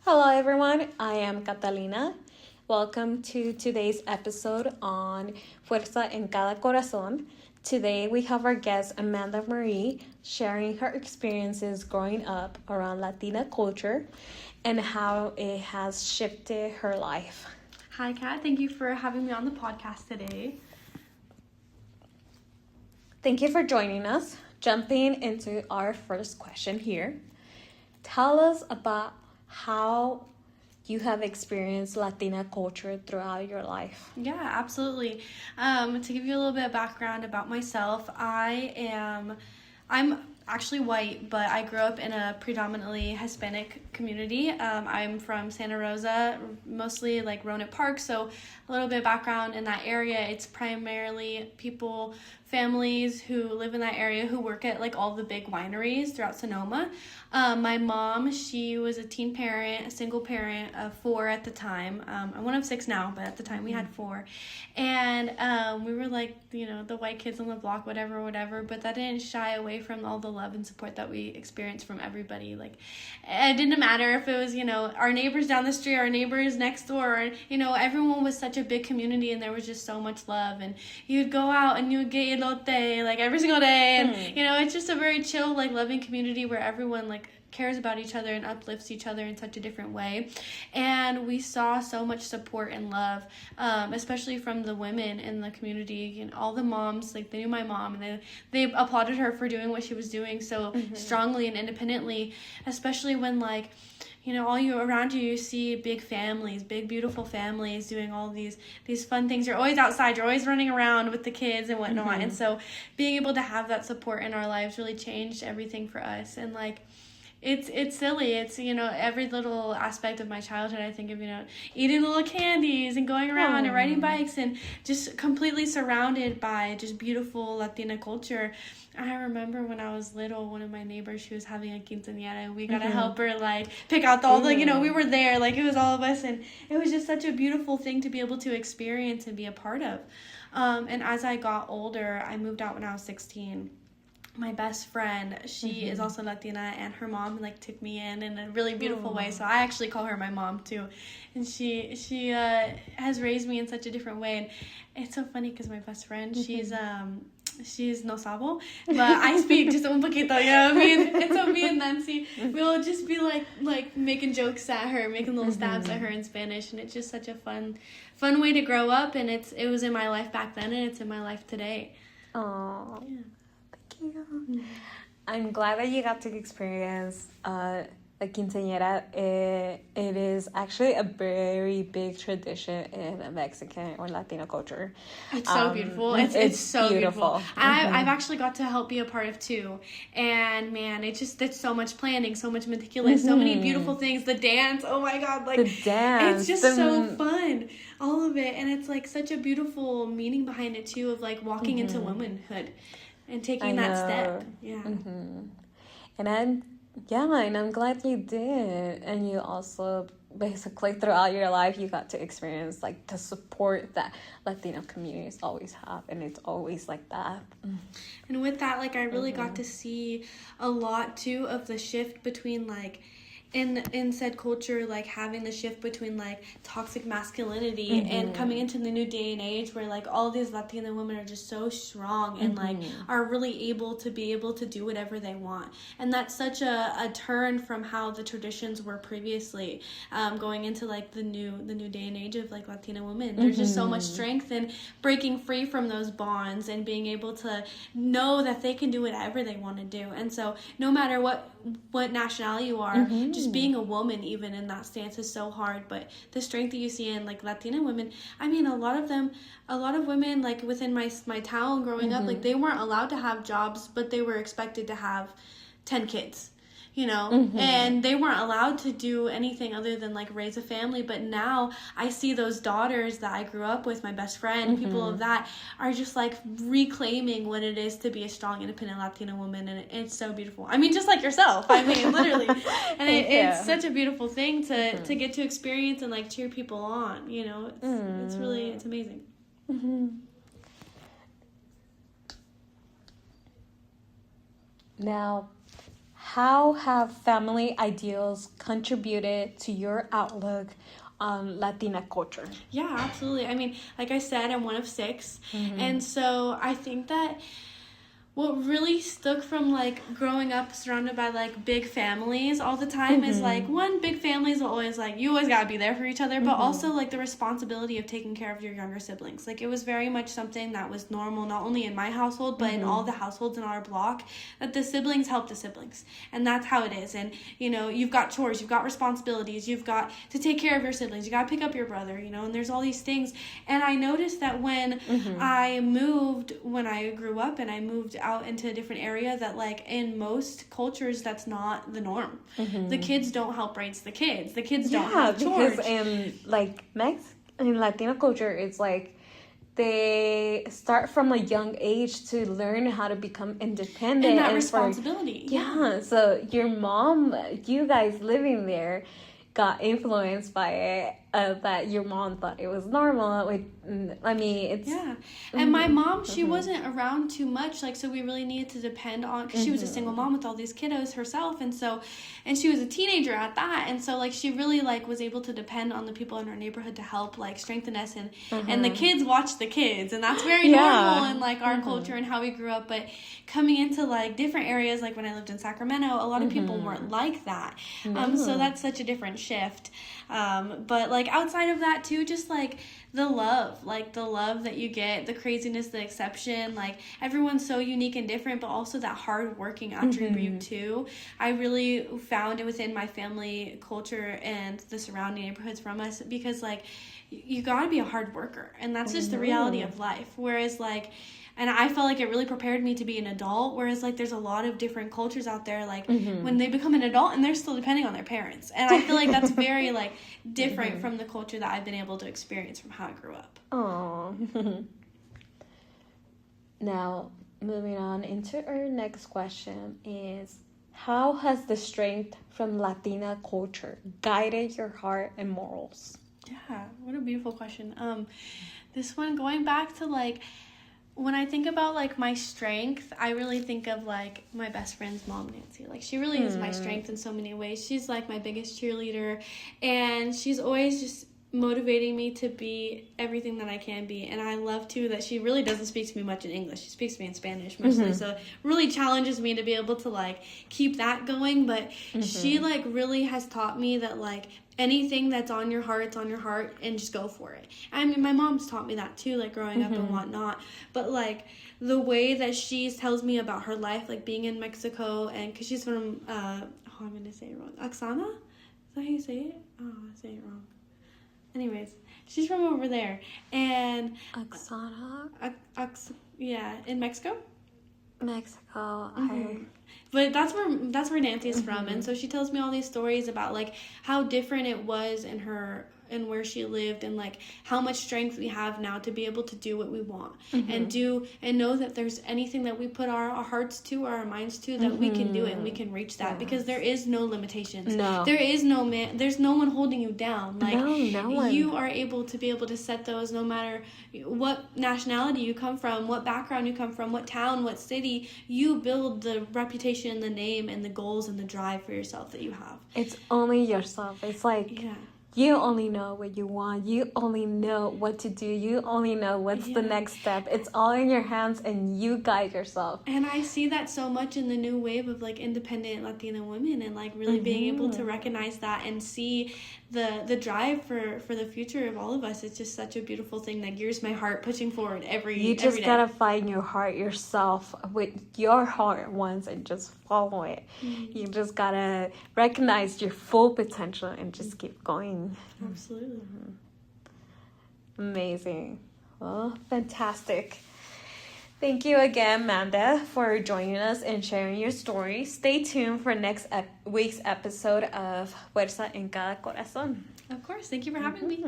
Hello, everyone. I am Catalina. Welcome to today's episode on Fuerza En Cada Corazón. Today, we have our guest, Amanda Marie, sharing her experiences growing up around Latina culture and how it has shifted her life. Hi, Kat. Thank you for having me on the podcast today. Thank you for joining us. Jumping into our first question here. Tell us about how you have experienced Latina culture throughout your life. Yeah, absolutely. To give you a little bit of background about myself, I'm actually white, but I grew up in a predominantly Hispanic community. I'm from Santa Rosa, mostly like Roanoke Park, so a little bit of background in that area. It's primarily families who live in that area who work at like all the big wineries throughout Sonoma. My mom, she was a teen parent, a single parent of 4 at the time. I'm one of 6 now, but at the time we had 4. And we were like, the white kids on the block, whatever, but that didn't shy away from all the love and support that we experienced from everybody. Like, it didn't matter if it was, our neighbors down the street, our neighbors next door, everyone was such a big community and there was just so much love. And you'd go out and you would get elote, like, every single day. And, it's just a very chill, like, loving community where everyone, like, cares about each other and uplifts each other in such a different way. And we saw so much support and love, especially from the women in the community. All the moms, like, they knew my mom and they applauded her for doing what she was doing so strongly and independently, especially when, like, all around you see big families, big beautiful families doing all these fun things. You're always outside, you're always running around with the kids and whatnot. And so being able to have that support in our lives really changed everything for us. And, like, it's silly. It's, every little aspect of my childhood, I think of, eating little candies and going around and riding bikes and just completely surrounded by just beautiful Latina culture. I remember when I was little, one of my neighbors, she was having a quinceañera and we got to help her, like, pick out all the, we were there, like, it was all of us. And it was just such a beautiful thing to be able to experience and be a part of. And as I got older, I moved out when I was 16. My best friend, she is also Latina, and her mom, like, took me in a really beautiful way. So I actually call her my mom too, and she has raised me in such a different way. And it's so funny because my best friend, she's no sabo, but I speak just un poquito, I mean? And so me and Nancy, we'll just be like making jokes at her, making little stabs at her in Spanish, and it's just such a fun way to grow up. And it was in my life back then, and it's in my life today. Oh. Yeah. I'm glad that you got to experience a quinceañera. It is actually a very big tradition in Mexican or Latino culture. It's so beautiful. It's so beautiful. I've actually got to help be a part of too. And man, it's so much planning, so much meticulous, so many beautiful things. The dance, oh my God, like the dance. It's just so fun. All of it. And it's like such a beautiful meaning behind it too, of like walking into womanhood. And taking that step, yeah. And I'm glad you did. And you also, basically, throughout your life, you got to experience, like, the support that Latino communities always have. And it's always like that. And with that, like, I really got to see a lot, too, of the shift between, like, in said culture, like, having the shift between, like, toxic masculinity and coming into the new day and age where, like, all these Latina women are just so strong and like are really able to do whatever they want. And that's such a turn from how the traditions were previously, going into, like, the new day and age of, like, Latina women. There's just so much strength in breaking free from those bonds and being able to know that they can do whatever they want to do. And so no matter what nationality you are, just being a woman even in that stance is so hard. But the strength that you see in, like, Latina women, I mean, a lot of women, like, within my town growing up, like, they weren't allowed to have jobs, but they were expected to have 10 kids. And they weren't allowed to do anything other than, like, raise a family. But now I see those daughters that I grew up with, my best friend, people of that, are just, like, reclaiming what it is to be a strong, independent Latina woman. And it's so beautiful. I mean, just like yourself. I mean, literally. And it's such a beautiful thing to get to experience and, like, cheer people on. It's really, it's amazing. Now, how have family ideals contributed to your outlook on Latina culture? Yeah, absolutely. I mean, like I said, I'm one of 6. And so I think that what really stuck from like growing up surrounded by like big families all the time is like, one, big families will always like, you always gotta be there for each other, but also like the responsibility of taking care of your younger siblings. Like it was very much something that was normal, not only in my household, but in all the households in our block, that the siblings help the siblings. And that's how it is. And, you know, you've got chores, you've got responsibilities, you've got to take care of your siblings, you gotta pick up your brother, you know, and there's all these things. And I noticed that when when I grew up and I moved out into a different area, that like in most cultures that's not the norm. The kids don't help raise the kids don't have chores. Because in like in Latina culture, it's like they start from a young age to learn how to become independent and that responsibility. So your mom, you guys living there got influenced by it, that your mom thought it was normal. I mean, it's... Yeah. And my mom, she wasn't around too much, like, so we really needed to depend on, because she was a single mom with all these kiddos herself, and she was a teenager at that, and so, like, she really, like, was able to depend on the people in her neighborhood to help, like, strengthen us, and the kids watch the kids, and that's very normal in, like, our culture and how we grew up, but coming into, like, different areas, like, when I lived in Sacramento, a lot of people weren't like that, so that's such a different shift, but, like, outside of that, too, just, like, the love that you get, the craziness, the exception, like, everyone's so unique and different, but also that hard-working attribute, too. I really found it within my family culture and the surrounding neighborhoods from us, because, like, you gotta be a hard worker, and that's just the reality of life, whereas, like, and I felt like it really prepared me to be an adult, whereas, like, there's a lot of different cultures out there, like, when they become an adult and they're still depending on their parents. And I feel like that's very, like, different from the culture that I've been able to experience from how I grew up. Aww. Now, moving on into our next question is, how has the strength from Latina culture guided your heart and morals? Yeah, what a beautiful question. This one, going back to, like, when I think about, like, my strength, I really think of, like, my best friend's mom, Nancy. Like, she really is my strength in so many ways. She's, like, my biggest cheerleader, and she's always just motivating me to be everything that I can be. And I love, too, that she really doesn't speak to me much in English. She speaks to me in Spanish mostly, so it really challenges me to be able to, like, keep that going. But she, like, really has taught me that, like, anything that's on your heart, it's on your heart, and just go for it. I mean, my mom's taught me that too, like, growing up and whatnot, but, like, the way that she tells me about her life, like, being in Mexico, and because she's from, I'm going to say it wrong, Oaxaca? Is that how you say it? Oh, I say it wrong. Anyways, she's from over there, and... Oaxaca? Yeah, in Mexico? Mexico, But that's where Nancy's from, and so she tells me all these stories about, like, how different it was in her and where she lived, and, like, how much strength we have now to be able to do what we want and know that there's anything that we put our hearts to or our minds to, that we can do it and we can reach that, because there is no limitations. There is there's no one holding you down. Like, no one. You are able to set those no matter what nationality you come from, what background you come from, what town, what city. You build the reputation, the name, and the goals and the drive for yourself that you have. It's only yourself. It's like... Yeah. You only know what you want. You only know what to do. You only know what's the next step. It's all in your hands, and you guide yourself. And I see that so much in the new wave of, like, independent Latina women, and, like, really being able to recognize that and see the drive for the future of all of us. It's just such a beautiful thing that gears my heart pushing forward every day. You just gotta find your heart yourself, with your heart wants, and just follow it. You just gotta recognize your full potential and just keep going. Absolutely. Amazing. Well, fantastic. Thank you again, Amanda, for joining us and sharing your story. Stay tuned for next week's episode of Fuerza En Cada Corazón. Of course. Thank you for having me.